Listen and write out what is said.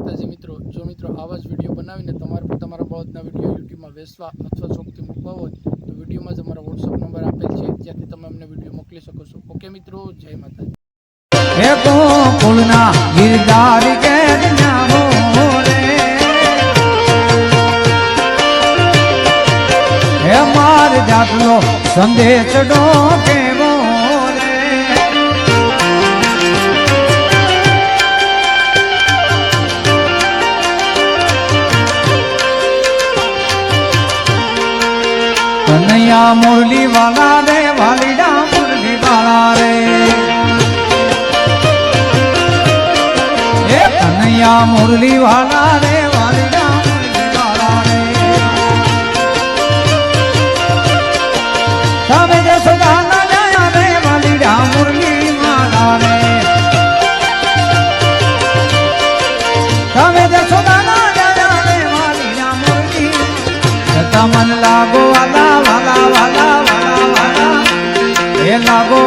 માતાજી મિત્રો, જો મિત્રો આવા જ વિડીયો બનાવીને તમારે પણ તમારા બળદના વિડીયો યુટ્યુબમાં વેચવા અથવા શોખથી મૂકવા હોય તો વિડીયોમાં જ અમારો વોટ્સઅપ નંબર આપેલ છે, જ્યાંથી તમે અમને વિડીયો મોકલી શકો છો. ઓકે મિત્રો, જય માતાજી. હે ગોકુળના ગિરધારી કે ન્યાવો રે, હે માર જાતનો સંદેશ ડો કેવો રે, કનૈયા મુરલી વાલા રે, વાલીડા મુરલી વાલા રે, કનૈયા મુરલી વાલા રે, વાલીડા મુરલી વાલા રે, તમે જે સદાના જાયા રે, વાલીડા મુરલી વાલા રે, તમે જે સદાના જાયા રે, વાલીડા મુરલી, જતા મન લાગો વાલા વાલા વાલા વાલા વાલા, એ લાગો